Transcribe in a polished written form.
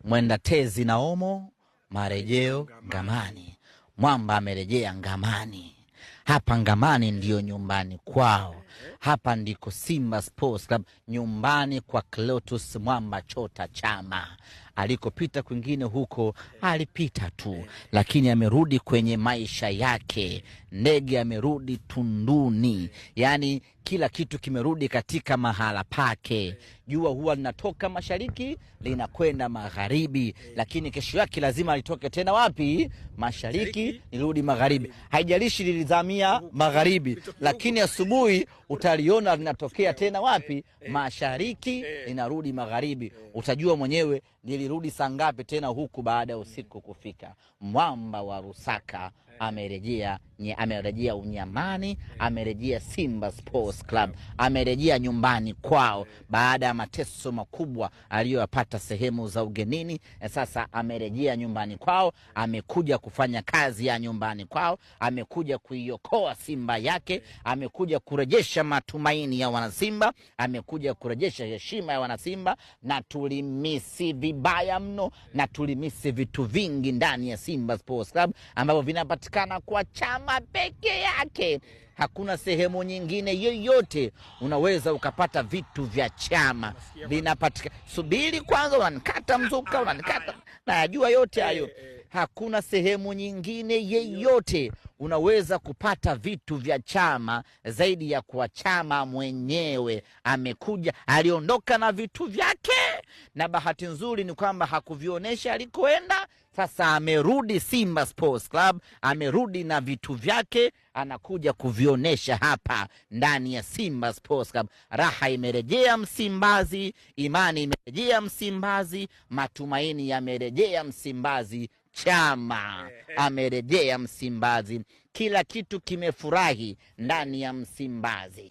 Mwenda tezi na omo, marejeo Ngamani. Mwamba amerejea Ngamani. Hapa Ngamani ndiyo nyumbani kwao. Hapa ndiko Simba Sports Club, nyumbani kwa Clatous Mwamba Chota Chama. Alikopita kwingine huko alipita tu, lakini amerudi kwenye maisha yake. Ndege amerudi tunduni, yani kila kitu kimerudi katika mahala pake. Jua huwa linatoka mashariki linakwenda magharibi, lakini kesho yake lazima litoke tena wapi? Mashariki lirudi magharibi. Haijalishi lilizamia magharibi, lakini asubuhi utaliona linatokea tena wapi? Mashariki linarudi magharibi. Utajua mwenyewe lilirudi saa ngapi tena huku baada ya usiku kufika. Mwamba wa Rusaka amerejea unyamani, amerejea Simba Sports Club, amerejea nyumbani kwao baada ya mateso makubwa aliyopata sehemu za ugenini. Sasa amerejea nyumbani kwao, amekuja kufanya kazi ya nyumbani kwao, amekuja kuiokoa Simba yake, amekuja kurejesha matumaini ya wanasimba, amekuja kurejesha heshima ya wanasimba. Na tulimisi vibaya mno, na tulimisi vitu vingi ndani ya Simba Sports Club ambavyo vinapatikana kwa Chama peke yake. Hakuna sehemu nyingine yoyote unaweza ukapata vitu vya Chama vinapatikana. Subiri kwanza, unanikata mzuka, unanikata na yajua yote hayo. Hakuna sehemu nyingine yeyote unaweza kupata vitu vya Chama zaidi ya kwa Chama mwenyewe. Amekuja, aliondoka na vitu vyake, na bahati nzuri ni kwamba hakuvionesha alikoenda. Sasa amerudi Simba Sports Club, amerudi na vitu vyake, anakuja kuvionesha hapa ndani ya Simba Sports Club. Raha imerejea Msimbazi, imani imerejea Msimbazi, matumaini yamerejea Msimbazi, Chama amerejea Msimbazi, kila kitu kimefurahi ndani ya Msimbazi.